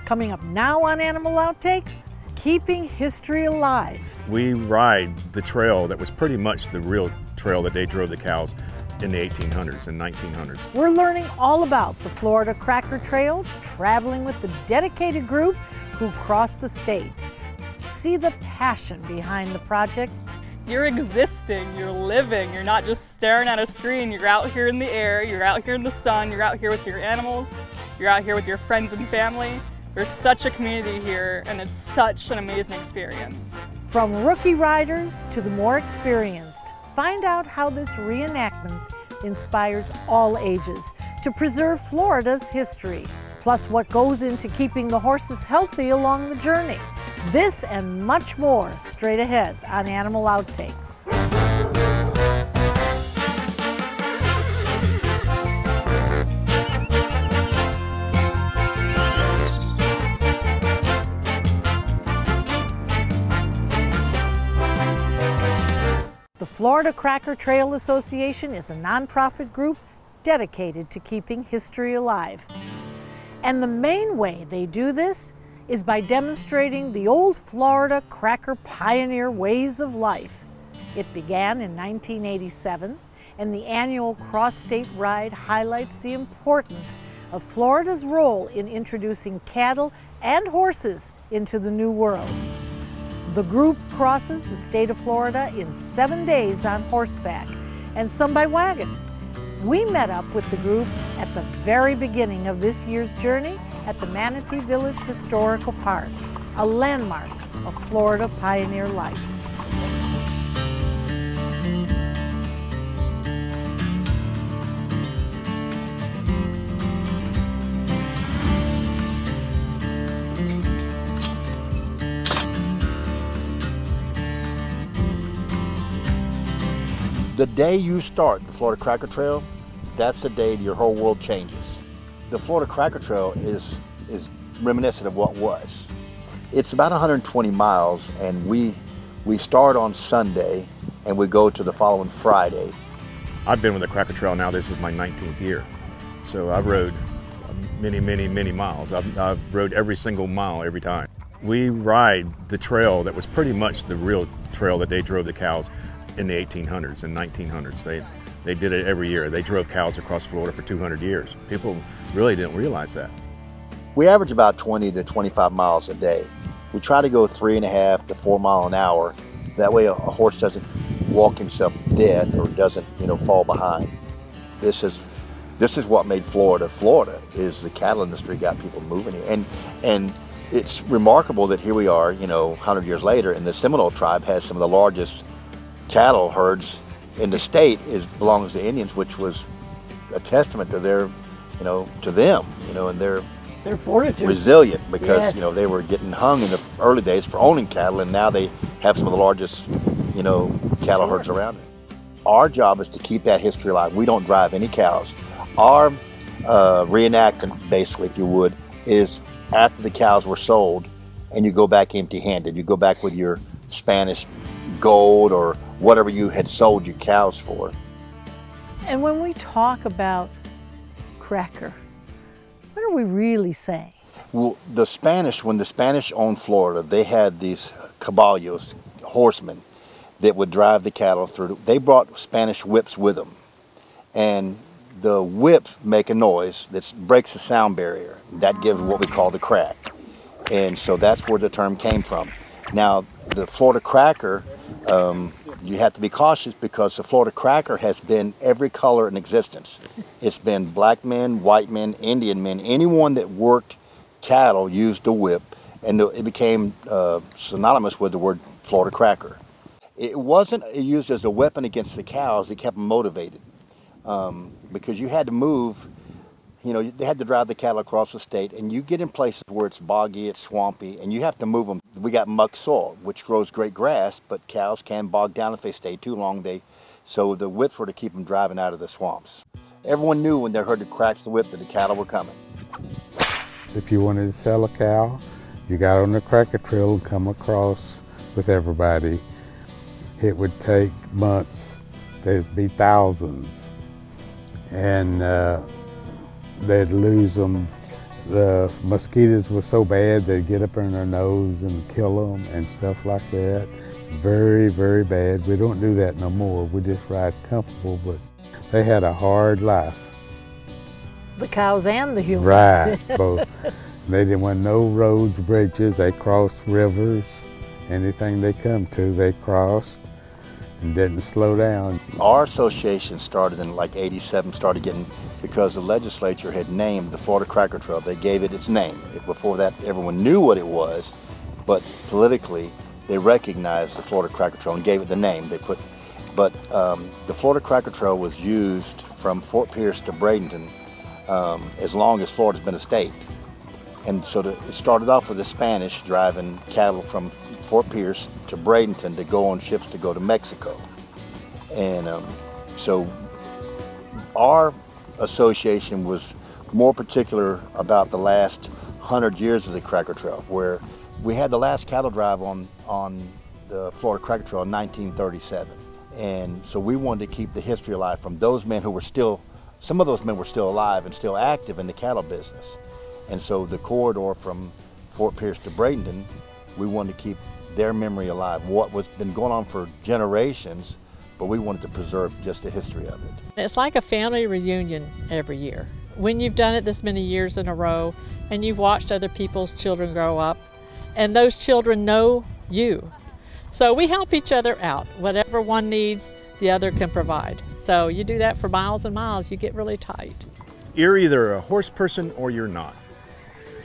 Coming up now on Animal Outtakes, keeping history alive. We ride the trail that was pretty much the real trail that they drove the cows in the 1800s and 1900s. We're learning all about the Florida Cracker Trail, traveling with the dedicated group who crossed the state. See the passion behind the project. You're existing, you're living, you're not just staring at a screen, you're out here in the air, you're out here in the sun, you're out here with your animals, you're out here with your friends and family. There's such a community here, and it's such an amazing experience. From rookie riders to the more experienced, find out how this reenactment inspires all ages to preserve Florida's history, plus what goes into keeping the horses healthy along the journey. This and much more straight ahead on Animal Outtakes. The Florida Cracker Trail Association is a nonprofit group dedicated to keeping history alive. And the main way they do this is by demonstrating the old Florida cracker pioneer ways of life. It began in 1987, and the annual cross-state ride highlights the importance of Florida's role in introducing cattle and horses into the New World. The group crosses the state of Florida in 7 days on horseback and some by wagon. We met up with the group at the very beginning of this year's journey at the Manatee Village Historical Park, a landmark of Florida pioneer life. The day you start the Florida Cracker Trail, that's the day your whole world changes. The Florida Cracker Trail is reminiscent of what was. It's about 120 miles, and we start on Sunday and we go to the following Friday. I've been with the Cracker Trail now, this is my 19th year. So I've rode many, many, many miles. I've rode every single mile every time. We ride the trail that was pretty much the real trail that they drove the cows in the 1800s and 1900s. They did it every year. They drove cows across Florida for 200 years. People really didn't realize that. We average about 20 to 25 miles a day. We try to go 3.5 to 4 miles an hour. That way a horse doesn't walk himself dead or doesn't, fall behind. This is what made Florida Florida, is the cattle industry got people moving here. And it's remarkable that here we are, 100 years later, and the Seminole tribe has some of the largest cattle herds in the state. Belongs to Indians, which was a testament to their, to them, and their fortitude, resilient, because yes. They were getting hung in the early days for owning cattle, and now they have some of the largest, cattle herds around it. Our job is to keep that history alive. We don't drive any cows. Our reenactment, basically, if you would, is after the cows were sold, and you go back empty-handed. You go back with your Spanish gold or whatever you had sold your cows for. And when we talk about cracker, what are we really saying? Well, when the Spanish owned Florida, they had these caballos, horsemen, that would drive the cattle through. They brought Spanish whips with them. And the whips make a noise that breaks the sound barrier. That gives what we call the crack. And so that's where the term came from. Now, the Florida Cracker, you have to be cautious, because the Florida Cracker has been every color in existence. It's been black men, white men, Indian men. Anyone that worked cattle used a whip, and it became synonymous with the word Florida Cracker. It wasn't used as a weapon against the cows. It kept them motivated, because you had to move. They had to drive the cattle across the state, and you get in places where it's boggy, it's swampy, and you have to move them. We got muck soil, which grows great grass, but cows can bog down if they stay too long. So the whips were to keep them driving out of the swamps. Everyone knew when they heard the cracks of the whip that the cattle were coming. If you wanted to sell a cow, you got on the Cracker Trail and come across with everybody. It would take months. There'd be thousands. And they'd lose them The mosquitoes were so bad they'd get up in their nose and kill them and stuff like that. Very, very bad. We don't do that no more. We just ride comfortable, but they had a hard life. The cows and the humans. Right, both. They didn't want no roads, bridges. They crossed rivers. Anything they come to, they crossed and didn't slow down. Our association started in like '87, started getting, because the legislature had named the Florida Cracker Trail. They gave it its name. Before that, everyone knew what it was, but politically, they recognized the Florida Cracker Trail and gave it the name. The Florida Cracker Trail was used from Fort Pierce to Bradenton as long as Florida's been a state. And so it started off with the Spanish driving cattle from Fort Pierce to Bradenton to go on ships to go to Mexico. And so our association was more particular about the last 100 years of the Cracker Trail, where we had the last cattle drive on the Florida Cracker Trail in 1937. And so we wanted to keep the history alive from those men who were still, some of those men were still alive and still active in the cattle business. And so the corridor from Fort Pierce to Bradenton, we wanted to keep their memory alive, what was been going on for generations, but we wanted to preserve just the history of it. It's like a family reunion every year. When you've done it this many years in a row and you've watched other people's children grow up, and those children know you. So we help each other out. Whatever one needs, the other can provide. So you do that for miles and miles, you get really tight. You're either a horse person or you're not.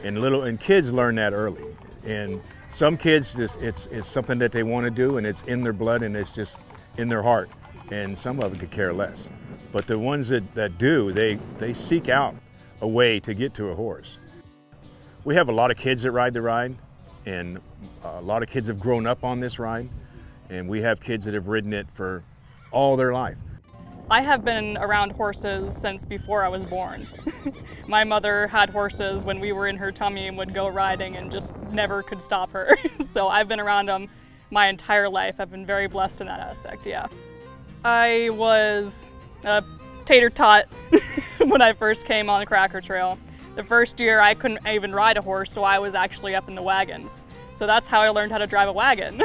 And kids learn that early. And some kids, it's something that they want to do, and it's in their blood, and it's just in their heart. And some of them could care less. But the ones that do, they seek out a way to get to a horse. We have a lot of kids that ride the ride, and a lot of kids have grown up on this ride, and we have kids that have ridden it for all their life. I have been around horses since before I was born. My mother had horses when we were in her tummy and would go riding and just never could stop her. So I've been around them my entire life. I've been very blessed in that aspect, yeah. I was a tater tot when I first came on the Cracker Trail. The first year I couldn't even ride a horse, so I was actually up in the wagons. So that's how I learned how to drive a wagon.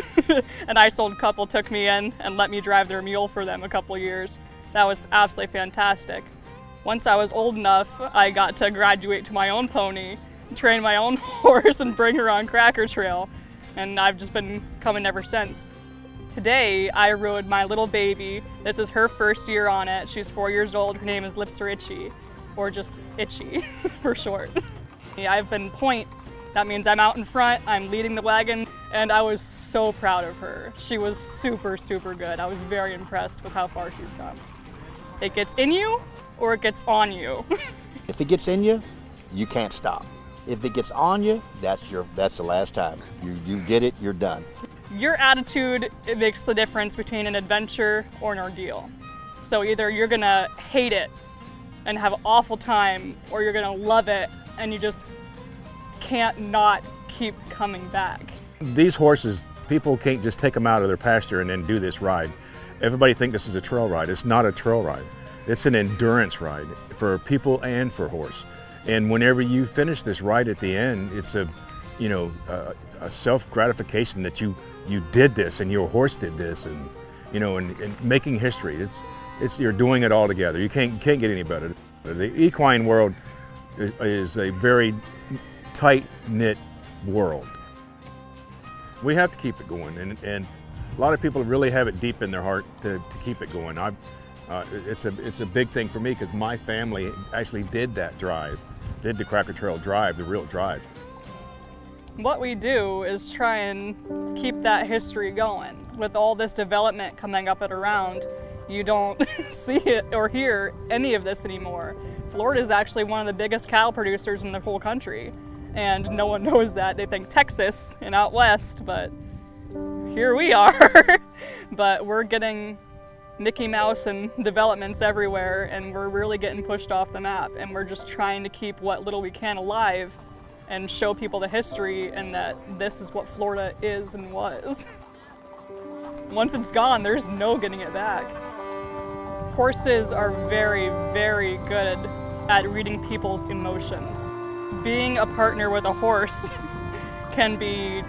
A nice old couple took me in and let me drive their mule for them a couple years. That was absolutely fantastic. Once I was old enough, I got to graduate to my own pony, train my own horse, and bring her on Cracker Trail. And I've just been coming ever since. Today, I rode my little baby. This is her first year on it. She's 4 years old. Her name is Lipster Itchy, or just Itchy for short. I've been point. That means I'm out in front, I'm leading the wagon, and I was so proud of her. She was super, super good. I was very impressed with how far she's come. It gets in you, or it gets on you. If it gets in you, you can't stop. If it gets on you, that's the last time. You get it, you're done. Your attitude, it makes the difference between an adventure or an ordeal. So either you're gonna hate it and have an awful time, or you're gonna love it and you just can't not keep coming back. These horses, people can't just take them out of their pasture and then do this ride. Everybody thinks this is a trail ride. It's not a trail ride. It's an endurance ride for people and for horse. And whenever you finish this ride at the end, it's a self-gratification that you did this and your horse did this, and and making history. You're doing it all together. You can't get any better. The equine world is a very tight-knit world. We have to keep it going, and a lot of people really have it deep in their heart to keep it going. It's a big thing for me because my family actually did that drive, did the Cracker Trail drive, the real drive. What we do is try and keep that history going. With all this development coming up and around, you don't see it or hear any of this anymore. Florida is actually one of the biggest cattle producers in the whole country, and no one knows that. They think Texas and out west, but here we are. But we're getting Mickey Mouse and developments everywhere, and we're really getting pushed off the map, and we're just trying to keep what little we can alive and show people the history and that this is what Florida is and was. Once it's gone, there's no getting it back. Horses are very, very good at reading people's emotions. being a partner with a horse can be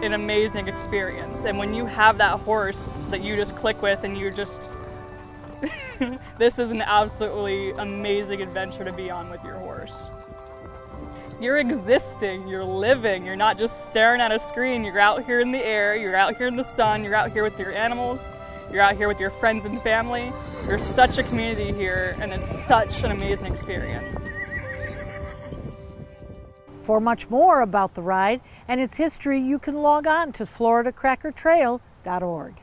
an amazing experience. And when you have that horse that you just click with and you just, this is an absolutely amazing adventure to be on with your horse. You're existing, you're living, you're not just staring at a screen, you're out here in the air, you're out here in the sun, you're out here with your animals, you're out here with your friends and family. There's such a community here and it's such an amazing experience. For much more about the ride and its history, you can log on to floridacrackertrail.org.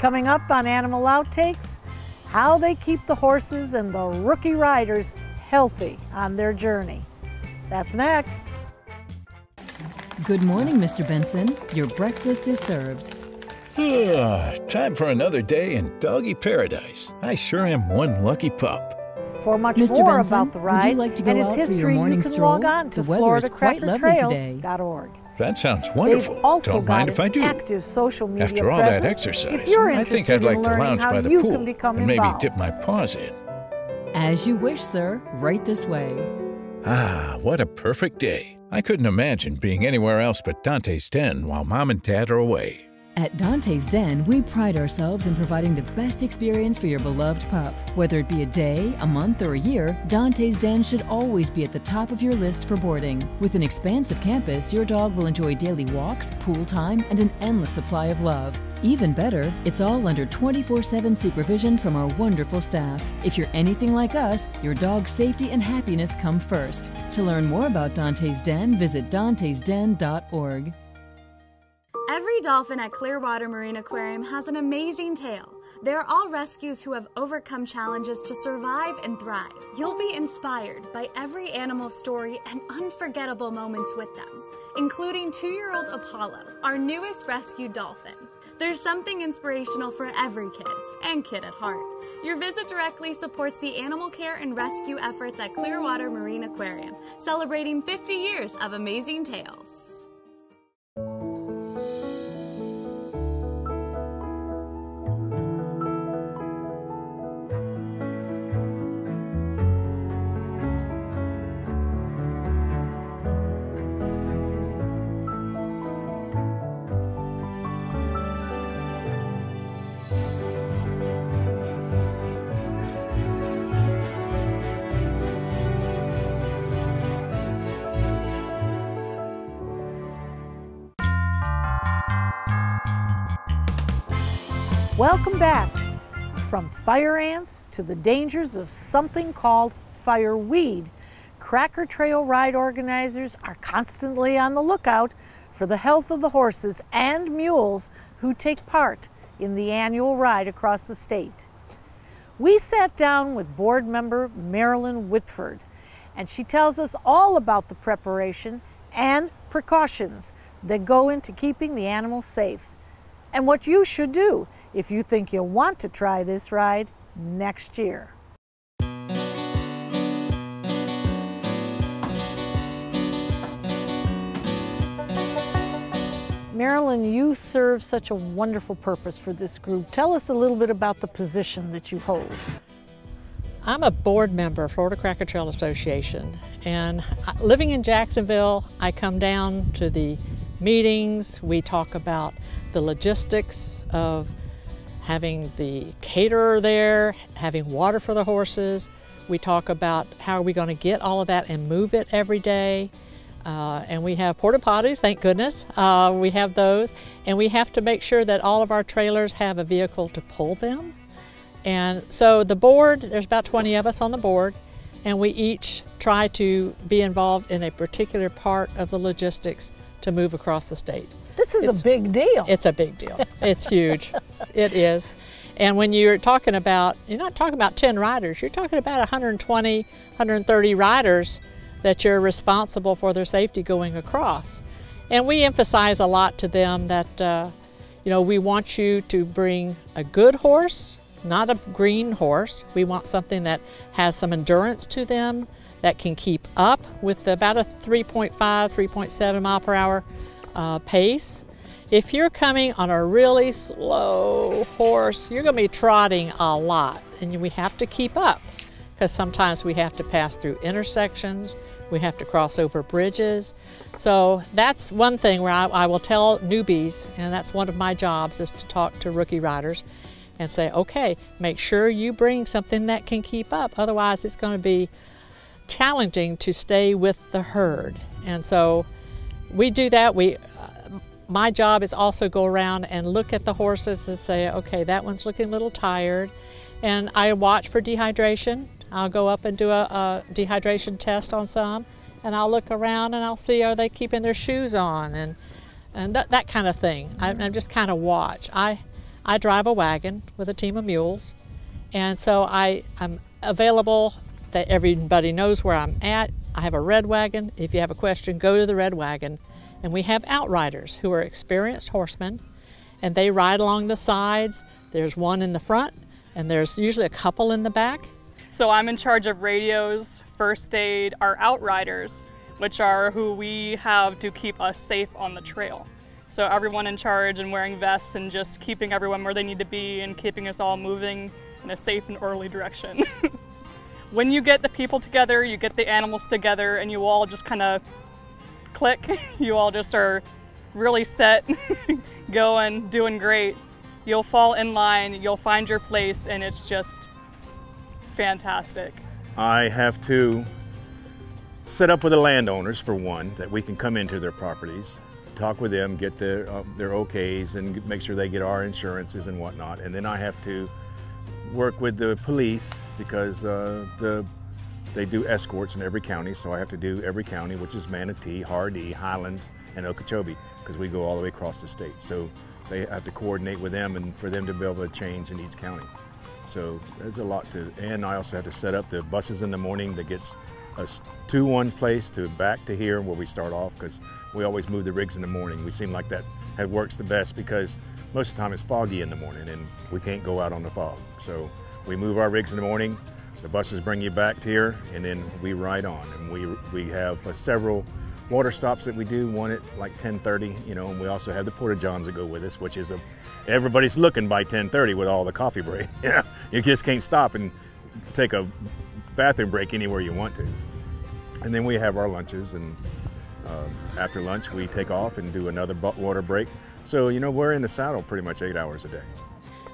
Coming up on Animal Outtakes, how they keep the horses and the rookie riders healthy on their journey. That's next. Good morning, Mr. Benson. Your breakfast is served. Time for another day in doggy paradise. I sure am one lucky pup. For much Mr. more Benson, about the ride would you like to go and its out for your history, morning you can stroll? log on to The weather is quite lovely today. floridacrackertrail.org. That sounds wonderful. They've also Don't got mind if I an do. active social media After all that presence. exercise, If you're I think interested I'd like in to learning lounge how by the you pool can become and maybe involved. dip my paws in. As you wish, sir. Right this way. Ah, what a perfect day. I couldn't imagine being anywhere else but Dante's Den while Mom and Dad are away. At Dante's Den, we pride ourselves in providing the best experience for your beloved pup. Whether it be a day, a month, or a year, Dante's Den should always be at the top of your list for boarding. With an expansive campus, your dog will enjoy daily walks, pool time, and an endless supply of love. Even better, it's all under 24/7 supervision from our wonderful staff. If you're anything like us, your dog's safety and happiness come first. To learn more about Dante's Den, visit dantesden.org. Every dolphin at Clearwater Marine Aquarium has an amazing tale. They're all rescues who have overcome challenges to survive and thrive. You'll be inspired by every animal story and unforgettable moments with them, including 2-year-old Apollo, our newest rescued dolphin. There's something inspirational for every kid, and kid at heart. Your visit directly supports the animal care and rescue efforts at Clearwater Marine Aquarium, celebrating 50 years of amazing tales. Welcome back. From fire ants to the dangers of something called fireweed, Cracker Trail ride organizers are constantly on the lookout for the health of the horses and mules who take part in the annual ride across the state. We sat down with board member Marilyn Whitford, and she tells us all about the preparation and precautions that go into keeping the animals safe, and what you should do if you think you'll want to try this ride next year. Marilyn, you serve such a wonderful purpose for this group. Tell us a little bit about the position that you hold. I'm a board member of Florida Cracker Trail Association, and living in Jacksonville, I come down to the meetings. We talk about the logistics of having the caterer there, having water for the horses. We talk about how are we going to get all of that and move it every day. And we have porta potties, thank goodness. We have those. And we have to make sure that all of our trailers have a vehicle to pull them. And so the board, there's about 20 of us on the board, and we each try to be involved in a particular part of the logistics to move across the state. This is a big deal. It's a big deal. It's huge. It is. And when you're talking about, you're not talking about 10 riders, you're talking about 120, 130 riders that you're responsible for their safety going across. And we emphasize a lot to them that, we want you to bring a good horse, not a green horse. We want something that has some endurance to them, that can keep up with about a 3.5, 3.7 mile per hour pace. If you're coming on a really slow horse, you're going to be trotting a lot, and we have to keep up because sometimes we have to pass through intersections, We have to cross over bridges. So that's one thing where I will tell newbies, and that's one of my jobs, is to talk to rookie riders and say, okay, make sure you bring something that can keep up. Otherwise, it's going to be challenging to stay with the herd. And so we do that. My job is also go around and look at the horses and say, okay, that one's looking a little tired. And I watch for dehydration. I'll go up and do a dehydration test on some, and I'll look around and I'll see, are they keeping their shoes on, and that kind of thing. I just kind of watch. I drive a wagon with a team of mules, and so I'm available, that everybody knows where I'm at. I have a red wagon. If you have a question, go to the red wagon. And we have outriders who are experienced horsemen, and they ride along the sides. There's one in the front, and there's usually a couple in the back. So I'm in charge of radios, first aid, our outriders, which are who we have to keep us safe on the trail. So everyone in charge and wearing vests and just keeping everyone where they need to be and keeping us all moving in a safe and orderly direction. When you get the people together, you get the animals together, and you all just kind of click. You all just are really set, going, doing great. You'll fall in line, you'll find your place, and it's just fantastic. I have to set up with the landowners, for one, that we can come into their properties, talk with them, get their okays, and make sure they get our insurances and whatnot. And then I have to work with the police, because they do escorts in every county, so I have to do every county, which is Manatee, Hardee, Highlands, and Okeechobee, because we go all the way across the state. So they have to coordinate with them, and for them to be able to change in each county. So there's a lot to, and I also have to set up the buses in the morning that gets us to one place to back to here where we start off, because we always move the rigs in the morning. We seem like that works the best, because most of the time it's foggy in the morning and we can't go out on the fog. So we move our rigs in the morning, the buses bring you back here, and then we ride on. And we have several water stops that we do, one at like 10:30, you know, and we also have the porta-johns that go with us, which is everybody's looking by 10:30 with all the coffee break. You know, you just can't stop and take a bathroom break anywhere you want to. And then we have our lunches, and after lunch we take off and do another water break. So, you know, we're in the saddle pretty much 8 hours a day.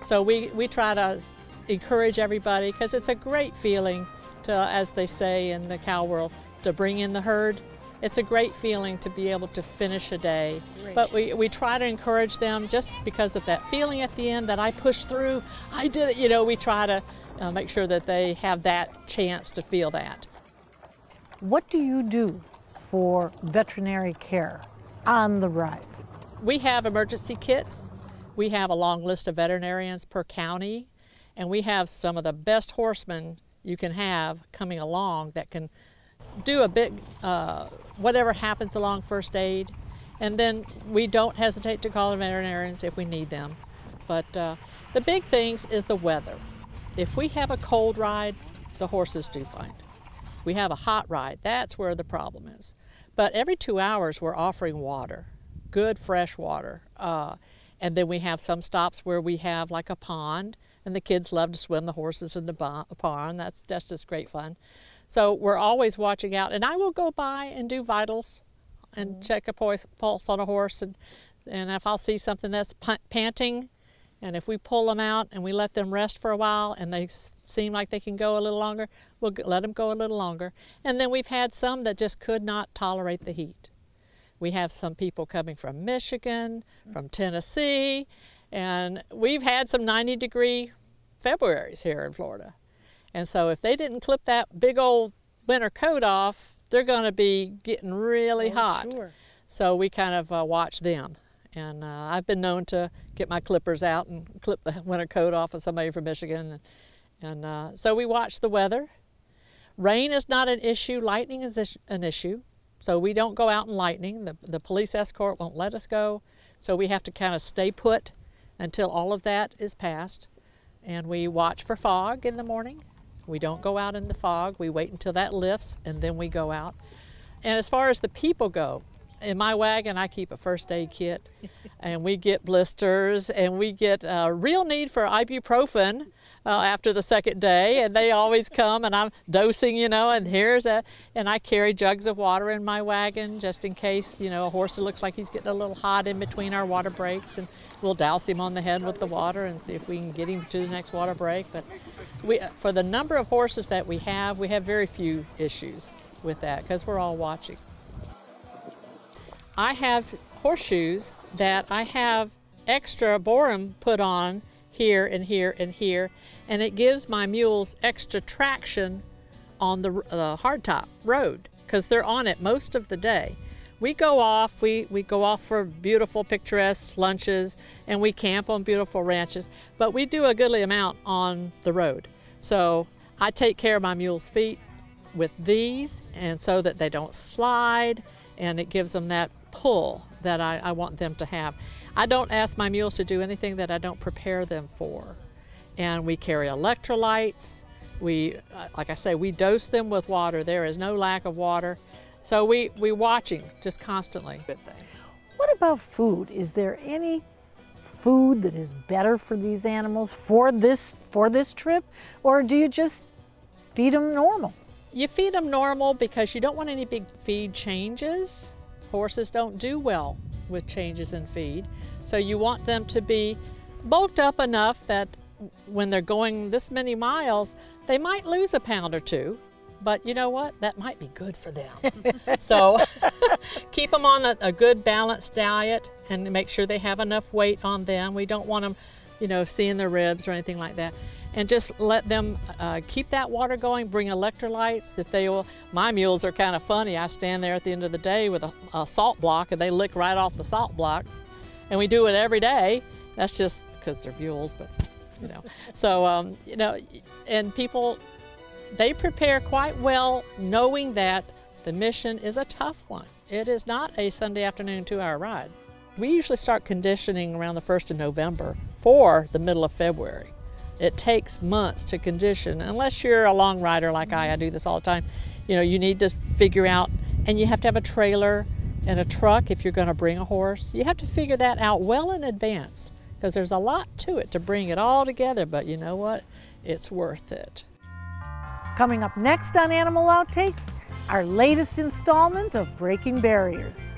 So we try to encourage everybody, because it's a great feeling to, as they say in the cow world, to bring in the herd. It's a great feeling to be able to finish a day. Great. But we try to encourage them, just because of that feeling at the end that I pushed through, I did it. You know, we try to make sure that they have that chance to feel that. What do you do for veterinary care on the ride? We have emergency kits. We have a long list of veterinarians per county, and we have some of the best horsemen you can have coming along that can do a big, whatever happens along first aid. And then we don't hesitate to call the veterinarians if we need them. But the big things is the weather. If we have a cold ride, the horses do fine. We have a hot ride, that's where the problem is. But every 2 hours we're offering water, good fresh water. And then we have some stops where we have like a pond, and the kids love to swim the horses in the pond. That's just great fun. So we're always watching out, and I will go by and do vitals and check a pulse on a horse, and if I'll see something that's panting, and if we pull them out and we let them rest for a while and they seem like they can go a little longer, we'll let them go a little longer. And then we've had some that just could not tolerate the heat. We have some people coming from Michigan, from Tennessee, and we've had some 90-degree Februaries here in Florida. And so if they didn't clip that big old winter coat off, they're going to be getting really hot. Sure. So we kind of watch them. And I've been known to get my clippers out and clip the winter coat off of somebody from Michigan. And so we watch the weather. Rain is not an issue. Lightning is an issue. So we don't go out in lightning. The police escort won't let us go. So we have to kind of stay put until all of that is passed. And we watch for fog in the morning. We don't go out in the fog. We wait until that lifts, and then we go out. And as far as the people go, in my wagon, I keep a first aid kit, and we get blisters, and we get a real need for ibuprofen. after the second day, and they always come, and I'm dosing, you know, and and I carry jugs of water in my wagon just in case, you know, a horse that looks like he's getting a little hot in between our water breaks, and we'll douse him on the head with the water and see if we can get him to the next water break. But for the number of horses that we have very few issues with that because we're all watching. I have horseshoes that I have extra borum put on here and here and here, and it gives my mules extra traction on the hardtop road because they're on it most of the day. We go off, we go off for beautiful picturesque lunches, and we camp on beautiful ranches, but we do a goodly amount on the road. So I take care of my mules' feet with these, and so that they don't slide, and it gives them that pull that I want them to have. I don't ask my mules to do anything that I don't prepare them for. And we carry electrolytes. Like I say, we dose them with water. There is no lack of water. So we watching just constantly. What about food? Is there any food that is better for these animals for this trip? Or do you just feed them normal? You feed them normal because you don't want any big feed changes. Horses don't do well with changes in feed. So you want them to be bulked up enough that when they're going this many miles, they might lose a pound or two, but you know what? That might be good for them. So keep them on a good balanced diet and make sure they have enough weight on them. We don't want them, you know, seeing their ribs or anything like that. And just let them keep that water going, bring electrolytes. If they will, my mules are kind of funny. I stand there at the end of the day with a salt block and they lick right off the salt block. And we do it every day. That's just because they're mules, but you know. So, you know, and people, they prepare quite well knowing that the mission is a tough one. It is not a Sunday afternoon 2-hour ride. We usually start conditioning around the 1st of November for the middle of February. It takes months to condition, unless you're a long rider like I do this all the time. You know, you need to figure out, and you have to have a trailer and a truck if you're going to bring a horse. You have to figure that out well in advance because there's a lot to it to bring it all together, but you know what? It's worth it. Coming up next on Animal Outtakes, our latest installment of Breaking Barriers.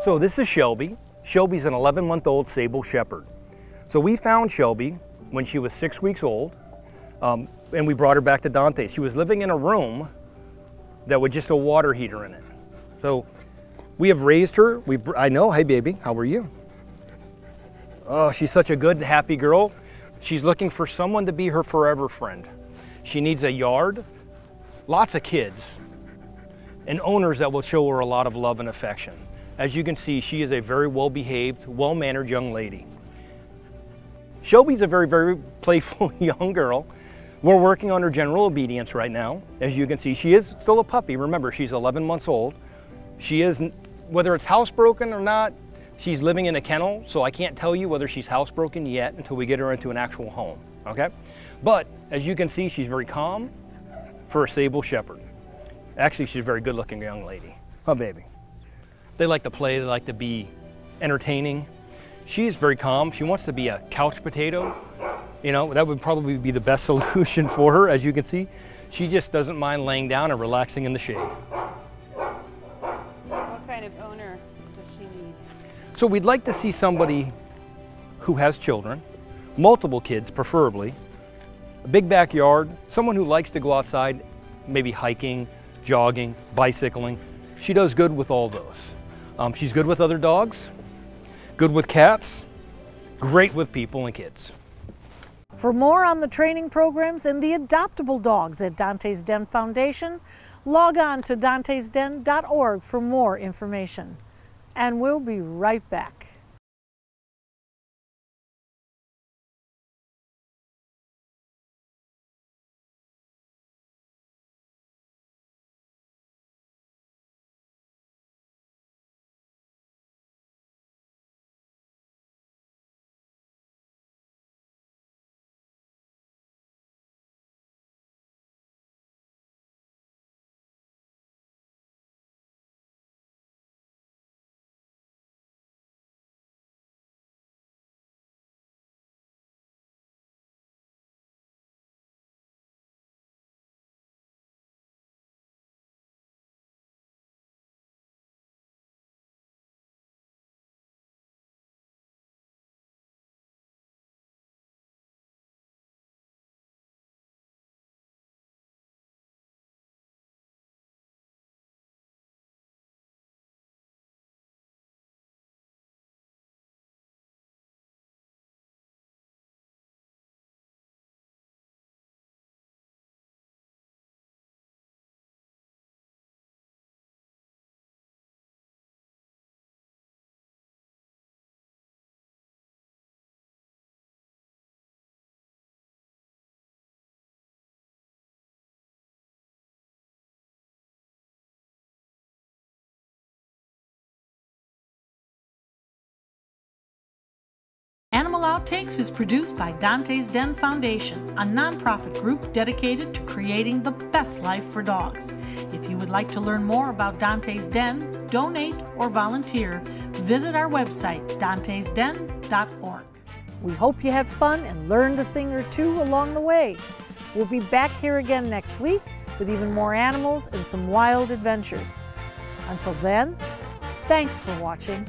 So this is Shelby. Shelby's an 11-month-old sable shepherd. So we found Shelby when she was 6 weeks old, and we brought her back to Dante. She was living in a room that with just a water heater in it. So We have raised her. I know. Hey, baby, how are you? Oh, she's such a good, happy girl. She's looking for someone to be her forever friend. She needs a yard, lots of kids, and owners that will show her a lot of love and affection. As you can see, she is a very well-behaved, well-mannered young lady. Shelby's a very, very playful young girl. We're working on her general obedience right now. As you can see, she is still a puppy. Remember, she's 11 months old. She is, whether it's housebroken or not, she's living in a kennel, so I can't tell you whether she's housebroken yet until we get her into an actual home, okay? But as you can see, she's very calm for a sable shepherd. Actually, she's a very good-looking young lady. Oh, baby. They like to play, they like to be entertaining. She's very calm. She wants to be a couch potato. You know, that would probably be the best solution for her. As you can see, she just doesn't mind laying down and relaxing in the shade. What kind of owner does she need? So we'd like to see somebody who has children, multiple kids preferably, a big backyard, someone who likes to go outside, maybe hiking, jogging, bicycling. She does good with all those. She's good with other dogs, good with cats, great with people and kids. For more on the training programs and the adoptable dogs at Dante's Den Foundation, log on to dantesden.org for more information. And we'll be right back. Animal Outtakes is produced by Dante's Den Foundation, a nonprofit group dedicated to creating the best life for dogs. If you would like to learn more about Dante's Den, donate, or volunteer, visit our website, dantesden.org. We hope you had fun and learned a thing or two along the way. We'll be back here again next week with even more animals and some wild adventures. Until then, thanks for watching.